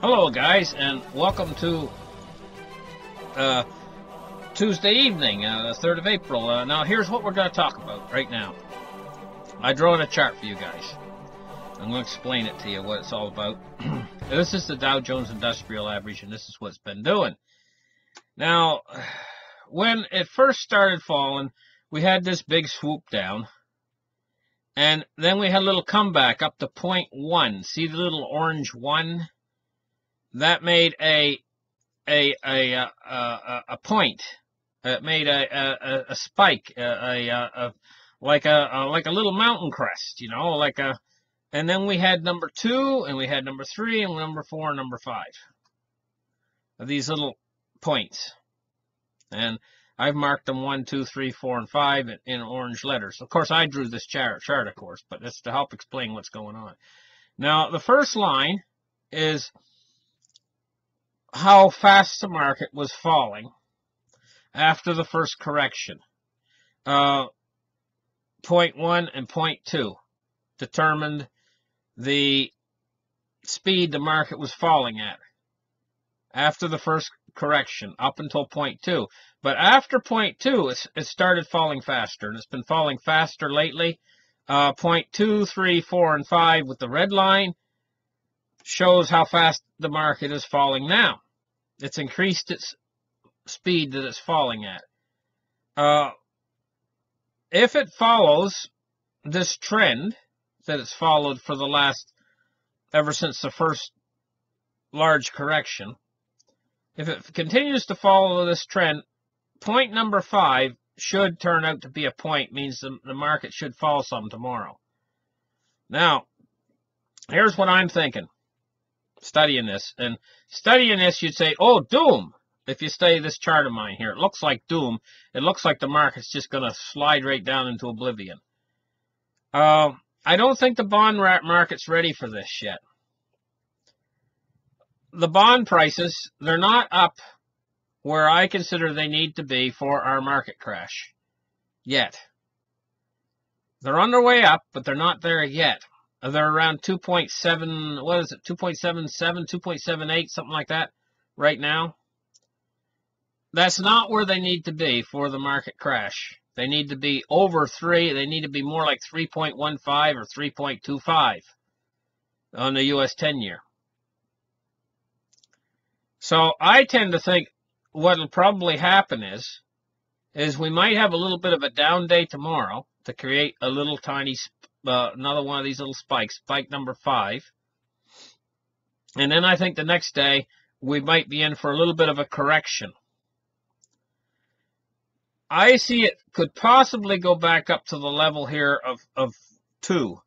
Hello, guys, and welcome to Tuesday evening, the 3rd of April. Now, here's what we're going to talk about right now. I drew a chart for you guys. I'm going to explain it to you, what it's all about. This is the Dow Jones Industrial Average, and this is what it's been doing. Now, when it first started falling, we had this big swoop down, and then we had a little comeback up to 0.1. See the little orange 1? That made a point. It made a spike, like a little mountain crest, you know, and then we had number 2, and we had number 3, and number 4, and number 5 of these little points. And I've marked them 1, 2, 3, 4, and 5 in orange letters. Of course, I drew this chart, of course, but it's to help explain what's going on. Now, the first line is how fast the market was falling after the first correction. 0.1 and 0.2 determined the speed the market was falling at after the first correction, up until 0.2. But after 0.2, it started falling faster, and it's been falling faster lately. 0.2, 3, 4, and 5 with the red line shows how fast the market is falling now. It's increased its speed that it's falling at. If it follows this trend that it's followed for the last, ever since the first large correction, if it continues to follow this trend, point number 5 should turn out to be a point, means the market should fall some tomorrow. Now, here's what I'm thinking. Studying this, you'd say, oh, doom. If you study this chart of mine here, it looks like doom. It looks like the market's just going to slide right down into oblivion. I don't think the bond market's ready for this yet. The bond prices, they're not up where I consider they need to be for our market crash yet. They're on their way up, but they're not there yet. They're around 2.7, what is it, 2.77, 2.78, something like that right now. That's not where they need to be for the market crash. They need to be over 3. They need to be more like 3.15 or 3.25 on the U.S. 10-year. So I tend to think what will probably happen is we might have a little bit of a down day tomorrow to create a little tiny another one of these little spikes, spike number 5. And then I think the next day we might be in for a little bit of a correction. I see it could possibly go back up to the level here of 2,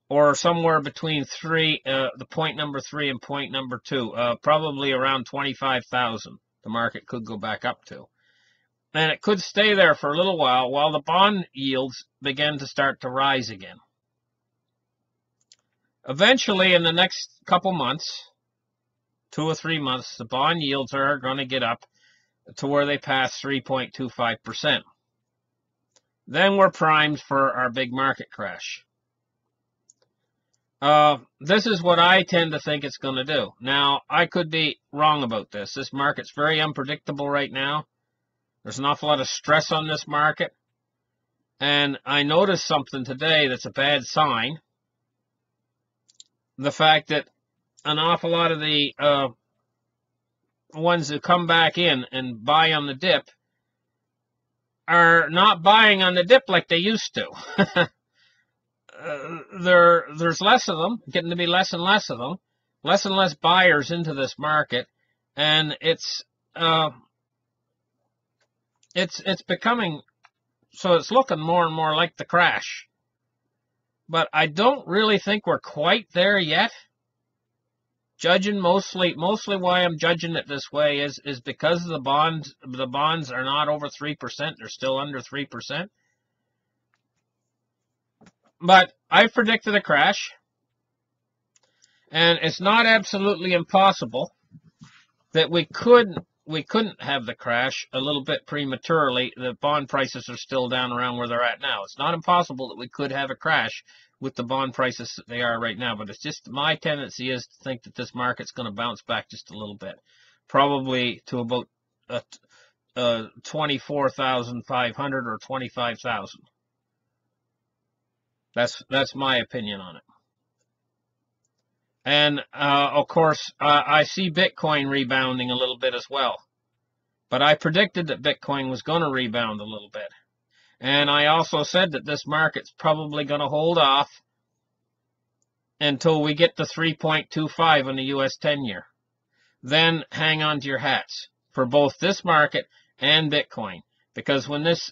or somewhere between 3, the point number 3 and point number 2, probably around 25,000 the market could go back up to. And it could stay there for a little while the bond yields begin to start to rise again. Eventually, in the next couple months, 2 or 3 months, the bond yields are going to get up to where they pass 3.25%. Then we're primed for our big market crash. This is what I tend to think it's going to do. Now, I could be wrong about this. This market's very unpredictable right now. There's an awful lot of stress on this market. And I noticed something today that's a bad sign. The fact that an awful lot of the ones who come back in and buy on the dip are not buying on the dip like they used to. There's less of them, getting to be less and less of them, less and less buyers into this market, and it's becoming, so it's looking more and more like the crash. But I don't really think we're quite there yet. Judging mostly why I'm judging it this way is because the bonds are not over 3%, they're still under 3%. But I predicted a crash, and it's not absolutely impossible that we couldn't have the crash a little bit prematurely. The bond prices are still down around where they're at now. It's not impossible that we could have a crash with the bond prices that they are right now, but it's just my tendency is to think that this market's going to bounce back just a little bit, probably to about 24,500 or 25,000. That's my opinion on it. And of course, I see Bitcoin rebounding a little bit as well. But I predicted that Bitcoin was going to rebound a little bit. And I also said that this market's probably going to hold off until we get to 3.25 on the US 10-year. Then hang on to your hats for both this market and Bitcoin. Because when this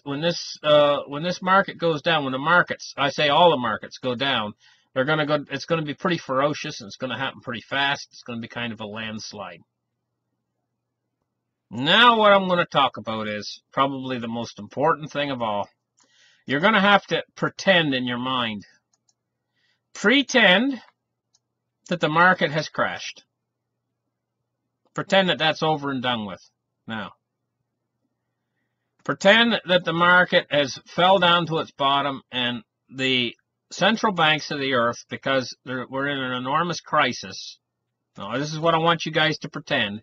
market goes down, when the markets, I say all the markets go down, they're going to go. It's going to be pretty ferocious, and it's going to happen pretty fast. It's going to be kind of a landslide. Now what I'm going to talk about is probably the most important thing of all. You're going to have to pretend in your mind. Pretend that the market has crashed. Pretend that that's over and done with now. Pretend that the market has fell down to its bottom and the central banks of the earth, because we're in an enormous crisis. Now, this is what I want you guys to pretend.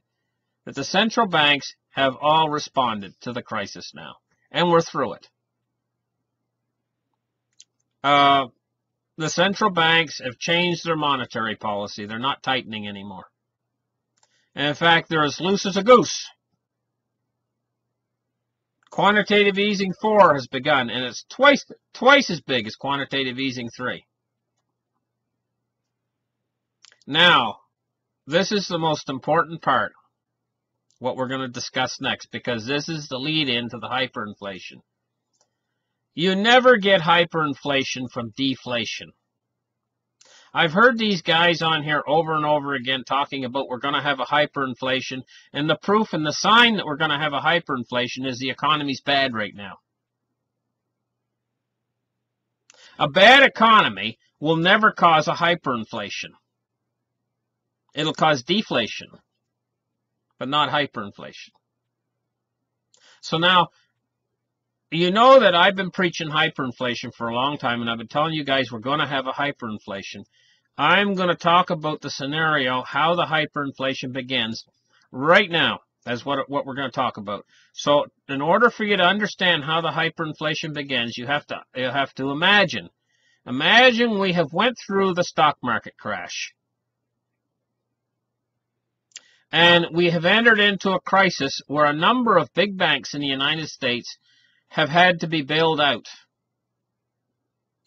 That the central banks have all responded to the crisis now. And we're through it. The central banks have changed their monetary policy. They're not tightening anymore. And in fact, they're as loose as a goose. Quantitative easing 4 has begun, and it's twice as big as quantitative easing 3. Now, this is the most important part. What we're going to discuss next, because this is the lead-in to the hyperinflation. You never get hyperinflation from deflation. I've heard these guys on here over and over again talking about we're going to have a hyperinflation, and the proof and the sign that we're going to have a hyperinflation is the economy's bad right now. A bad economy will never cause a hyperinflation. It'll cause deflation, but not hyperinflation. So now, you know that I've been preaching hyperinflation for a long time, and I've been telling you guys we're going to have a hyperinflation. I'm going to talk about the scenario, how the hyperinflation begins right now. That's what we're going to talk about. So in order for you to understand how the hyperinflation begins, you have to imagine. Imagine we have went through the stock market crash. And we have entered into a crisis where a number of big banks in the United States have had to be bailed out.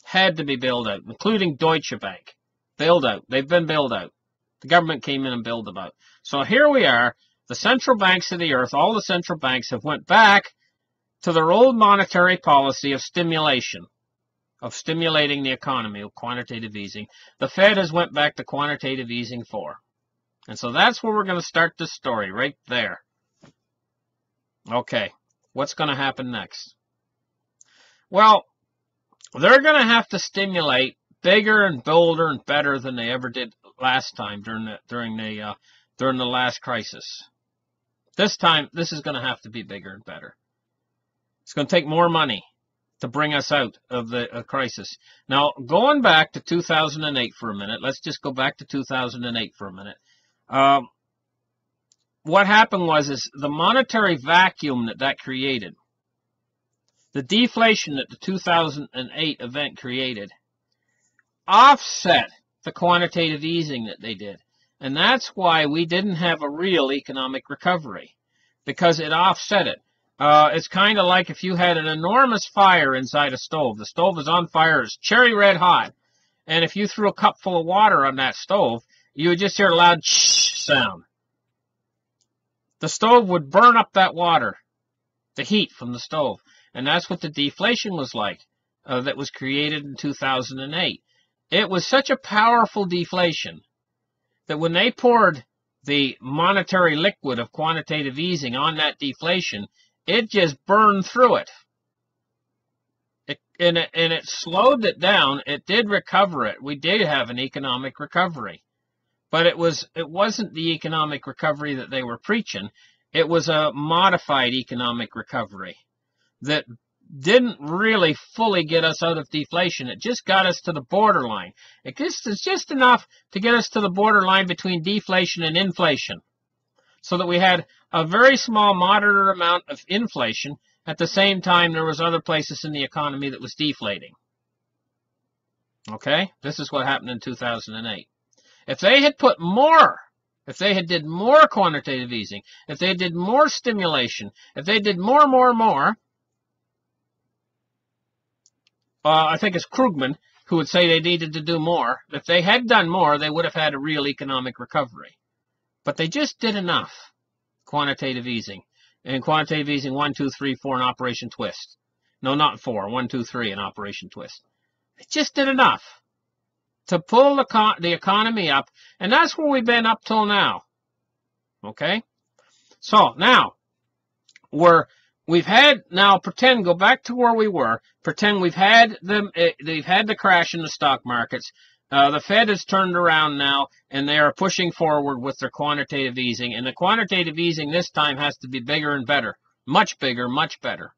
Had to be bailed out, including Deutsche Bank. Bailed out. They've been bailed out. The government came in and bailed them out. So here we are. The central banks of the earth, all the central banks have went back to their old monetary policy of stimulation, of stimulating the economy, of quantitative easing. The Fed has went back to quantitative easing 4. And so that's where we're going to start this story, right there. Okay, what's going to happen next? Well, they're going to have to stimulate bigger and bolder and better than they ever did last time during the last crisis. This time, this is going to have to be bigger and better. It's going to take more money to bring us out of the crisis. Now, going back to 2008 for a minute, let's just go back to 2008 for a minute. What happened was the monetary vacuum that created, the deflation that the 2008 event created, offset the quantitative easing that they did. And that's why we didn't have a real economic recovery, because it offset it. It's kind of like if you had an enormous fire inside a stove. The stove is on fire, it's cherry red hot. And if you threw a cup full of water on that stove, you would just hear a loud shh sound. The stove would burn up that water, the heat from the stove. And that's what the deflation was like that was created in 2008. It was such a powerful deflation that when they poured the monetary liquid of quantitative easing on that deflation, it just burned through it. And it slowed it down. It did recover it. We did have an economic recovery. But it wasn't the economic recovery that they were preaching. It was a modified economic recovery that didn't really fully get us out of deflation. It just got us to the borderline. It's just enough to get us to the borderline between deflation and inflation, so that we had a very small, moderate amount of inflation. At the same time, there was other places in the economy that was deflating. Okay? This is what happened in 2008. If they had put more, if they had did more quantitative easing, if they did more stimulation, if they did more, I think it's Krugman who would say they needed to do more. If they had done more, they would have had a real economic recovery. But they just did enough quantitative easing. And quantitative easing 1, 2, 3, 4 in Operation Twist. No, not 4. 1, 2, 3 in Operation Twist. They just did enough to pull the economy up. And that's where we've been up till now. Okay? So, now, pretend, go back to where we were. Pretend we've had the crash in the stock markets. The Fed has turned around now, and they are pushing forward with their quantitative easing. And the quantitative easing this time has to be bigger and better. Much bigger, much better.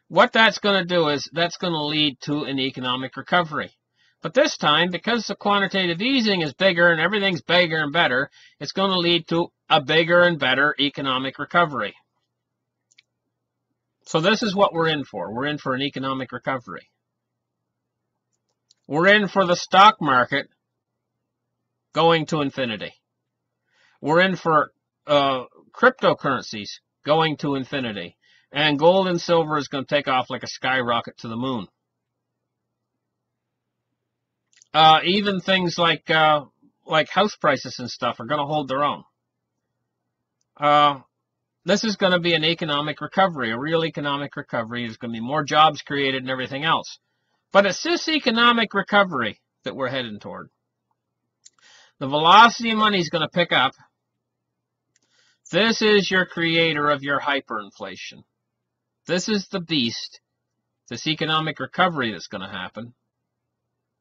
What that's going to do is that's going to lead to an economic recovery. But this time, because the quantitative easing is bigger and everything's bigger and better, it's going to lead to a bigger and better economic recovery. So this is what we're in for. We're in for an economic recovery. We're in for the stock market going to infinity. We're in for cryptocurrencies going to infinity. And gold and silver is going to take off like a skyrocket to the moon. Even things like house prices and stuff are going to hold their own. This is going to be an economic recovery, a real economic recovery. There's going to be more jobs created and everything else. But it's this economic recovery that we're heading toward. The velocity of money is going to pick up. This is your creator of your hyperinflation. This is the beast. This economic recovery that's going to happen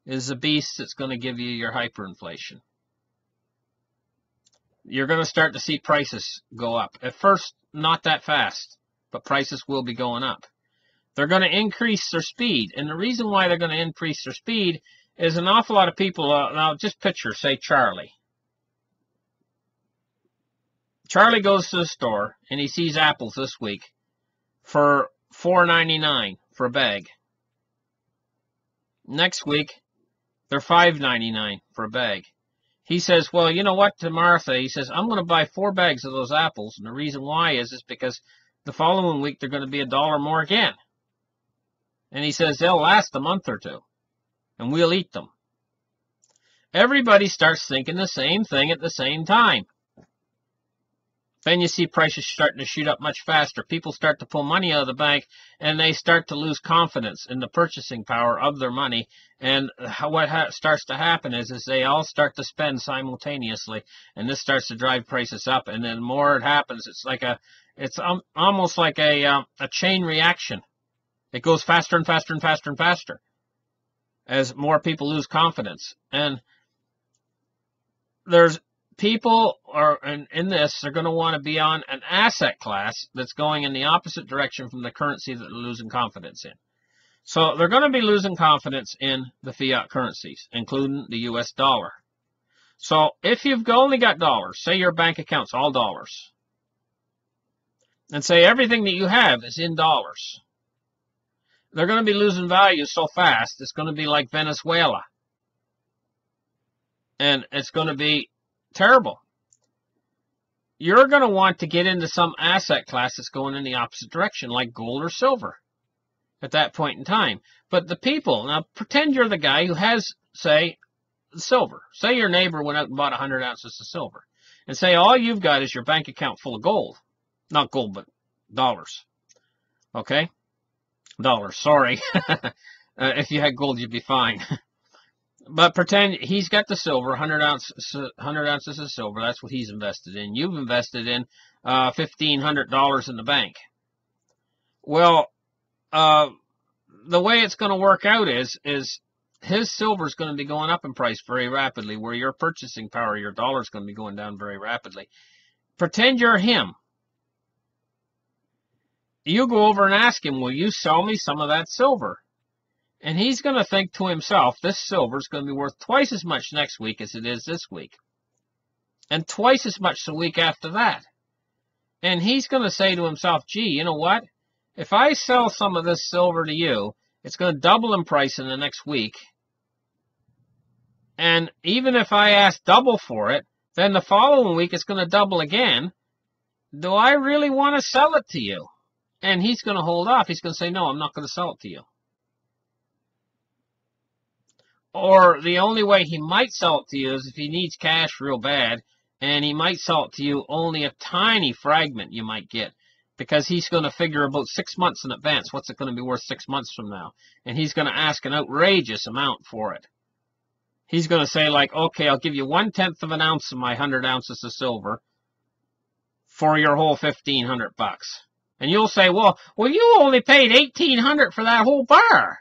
is the beast that's going to give you your hyperinflation. You're going to start to see prices go up. At first, not that fast, but prices will be going up. They're going to increase their speed. And the reason why they're going to increase their speed is an awful lot of people, now just picture, say Charlie. Charlie goes to the store and he sees apples this week for $4.99 for a bag. Next week, they're $5.99 for a bag. He says, well, you know what, to Martha, he says, I'm going to buy 4 bags of those apples. And the reason why is because the following week they're going to be $1 more again. And he says they'll last a month or two, and we'll eat them. Everybody starts thinking the same thing at the same time. Then you see prices starting to shoot up much faster. People start to pull money out of the bank, and they start to lose confidence in the purchasing power of their money. And what starts to happen is they all start to spend simultaneously, and this starts to drive prices up. And then the more it happens, it's almost like a chain reaction. It goes faster and faster and faster and faster as more people lose confidence. And there's people in this are going to want to be on an asset class that's going in the opposite direction from the currency that they're losing confidence in. So they're going to be losing confidence in the fiat currencies, including the US dollar. So if you've only got dollars, say your bank account's all dollars, and say everything that you have is in dollars, they're going to be losing value so fast, it's going to be like Venezuela. And it's going to be terrible. You're going to want to get into some asset class that's going in the opposite direction, like gold or silver, at that point in time. But the people, now pretend you're the guy who has, say, silver. Say your neighbor went out and bought 100 ounces of silver. And say all you've got is your bank account full of gold. Not gold, but dollars. Okay? Dollars, sorry. If you had gold, you'd be fine. But pretend he's got the silver, 100 ounces of silver. That's what he's invested in. You've invested in $1,500 in the bank. Well, the way it's going to work out is his silver is going to be going up in price very rapidly, where your purchasing power, your dollar, is going to be going down very rapidly. Pretend you're him. you go over and ask him, will you sell me some of that silver? And he's going to think to himself, this silver is going to be worth twice as much next week as it is this week. And twice as much the week after that. And he's going to say to himself, gee, you know what? If I sell some of this silver to you, it's going to double in price in the next week. And even if I ask double for it, then the following week it's going to double again. Do I really want to sell it to you? And he's going to hold off. He's going to say, no, I'm not going to sell it to you. Or the only way he might sell it to you is if he needs cash real bad, and he might sell it to you only a tiny fragment you might get, because he's going to figure about 6 months in advance what's it going to be worth 6 months from now. And he's going to ask an outrageous amount for it. He's going to say, like, okay, I'll give you 1/10 of an ounce of my 100 ounces of silver for your whole $1,500 bucks. And you'll say, well, you only paid $1,800 for that whole bar.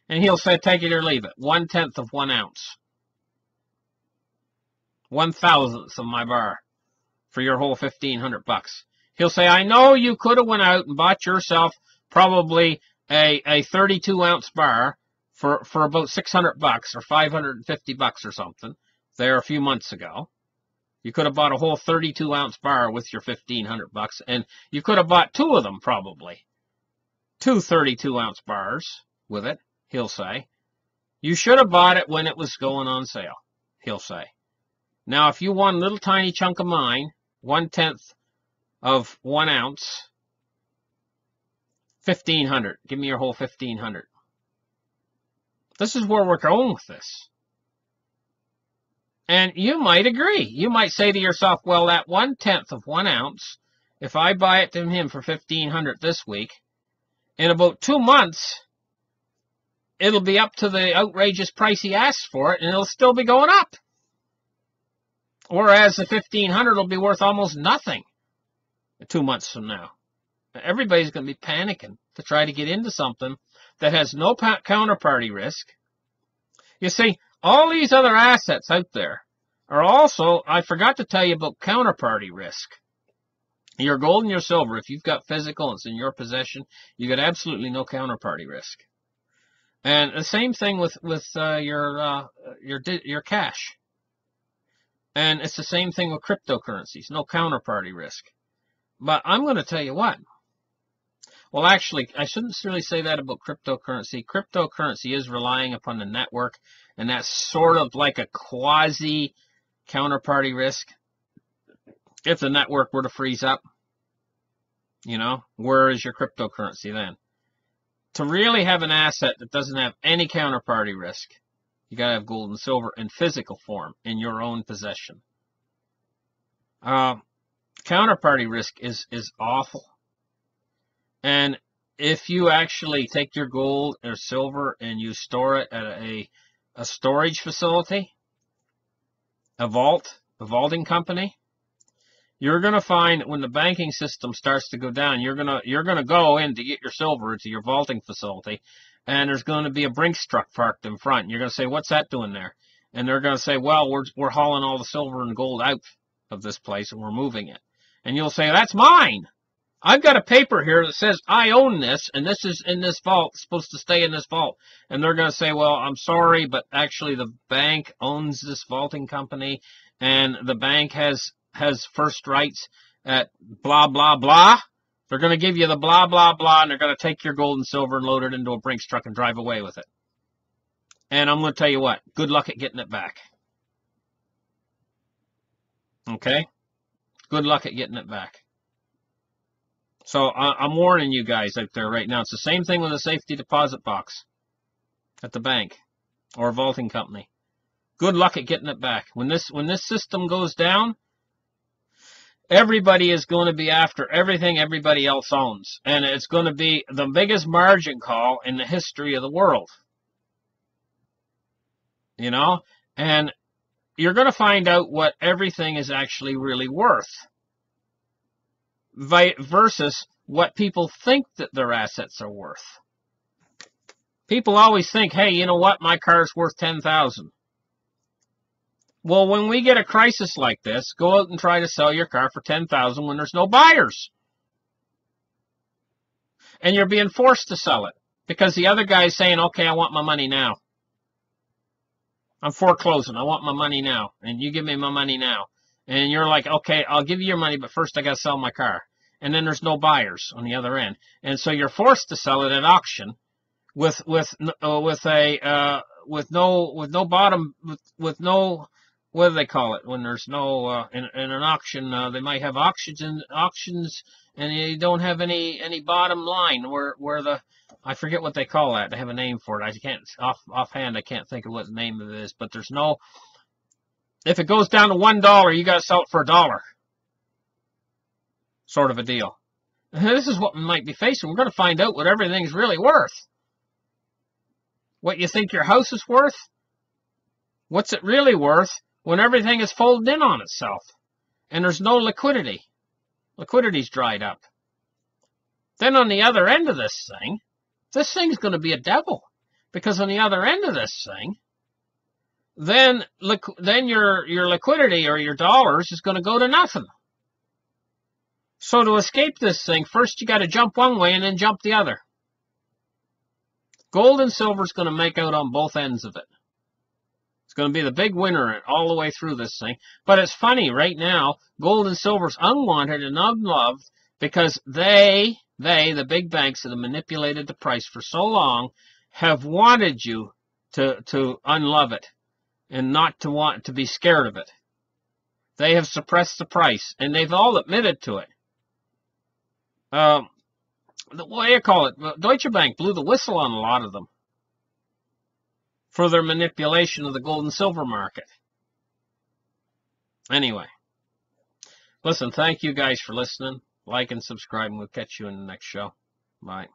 And he'll say, take it or leave it. 1/10 of 1 ounce. 1/1000th of my bar for your whole $1,500 bucks. He'll say, I know you could have went out and bought yourself probably a 32-ounce bar for about $600 bucks or $550 bucks or something there a few months ago. You could have bought a whole 32-ounce bar with your $1,500 bucks, and you could have bought 2 of them probably. 2 32-ounce bars with it, he'll say. You should have bought it when it was going on sale, he'll say. Now, if you want a little tiny chunk of mine, 1/10 of 1 ounce, $1,500. Give me your whole $1,500. This is where we're going with this. And you might agree. You might say to yourself, well, that 1/10 of 1 ounce, if I buy it from him for $1,500 this week, in about 2 months, it'll be up to the outrageous price he asks for it, and it'll still be going up. Whereas the $1,500 will be worth almost nothing 2 months from now. Everybody's going to be panicking to try to get into something that has no counterparty risk. You see, all these other assets out there are also, I forgot to tell you about counterparty risk. Your gold and your silver, if you've got physical and it's in your possession, you got absolutely no counterparty risk. And the same thing with your cash. And it's the same thing with cryptocurrencies, no counterparty risk. But I'm going to tell you what. Well, actually, I shouldn't really say that about cryptocurrency. Cryptocurrency is relying upon the network, and that's sort of like a quasi-counterparty risk. If the network were to freeze up, you know, where is your cryptocurrency then? To really have an asset that doesn't have any counterparty risk, you got to have gold and silver in physical form, in your own possession. Counterparty risk is awful. And if you actually take your gold or silver and you store it at a storage facility, a vaulting company, you're going to find when the banking system starts to go down, you're going to go in to get your silver to your vaulting facility, and there's going to be a Brinks truck parked in front. And you're going to say, what's that doing there? And they're going to say, well, we're hauling all the silver and gold out of this place and we're moving it. And you'll say, that's mine. I've got a paper here that says I own this, and this is in this vault. It's supposed to stay in this vault. And they're going to say, well, I'm sorry, but actually the bank owns this vaulting company, and the bank has first rights at blah, blah, blah. They're going to give you the blah, blah, blah, and they're going to take your gold and silver and load it into a Brinks truck and drive away with it. And I'm going to tell you what, good luck at getting it back. Okay? Good luck at getting it back. So I'm warning you guys out there right now. It's the same thing with a safety deposit box at the bank or a vaulting company. Good luck at getting it back. When this system goes down, everybody is going to be after everything everybody else owns. And it's going to be the biggest margin call in the history of the world. You know? And you're going to find out what everything is actually really worth. Versus what people think that their assets are worth. People always think, hey, you know what, my car's worth $10,000. Well, when we get a crisis like this, go out and try to sell your car for $10,000 when there's no buyers. And you're being forced to sell it because the other guy's saying, okay, I want my money now. I'm foreclosing. I want my money now. And you give me my money now. And you're like, okay, I'll give you your money, but first I got to sell my car. And then there's no buyers on the other end. And so you're forced to sell it at auction with no bottom, with no, what do they call it when there's no in an auction? They might have auctions, and you don't have any bottom line where the, I forget what they call that. They have a name for it. I can't offhand. I can't think of what the name of it is. But there's no. If it goes down to $1, you got to sell it for $1. Sort of a deal. And this is what we might be facing. We're going to find out what everything's really worth. What you think your house is worth? What's it really worth when everything is folded in on itself and there's no liquidity? Liquidity's dried up. Then on the other end of this thing's going to be a devil, because on the other end of this thing, then your liquidity or your dollars is going to go to nothing. So to escape this thing, first you got to jump one way and then jump the other. Gold and silver is going to make out on both ends of it. It's going to be the big winner all the way through this thing. But it's funny, right now, gold and silver is unwanted and unloved because the big banks that have manipulated the price for so long, have wanted you to unlove it and not to want to be scared of it. They have suppressed the price, and they've all admitted to it. What do you call it? Deutsche Bank blew the whistle on a lot of them for their manipulation of the gold and silver market. Anyway, listen, thank you guys for listening. Like and subscribe, and we'll catch you in the next show. Bye.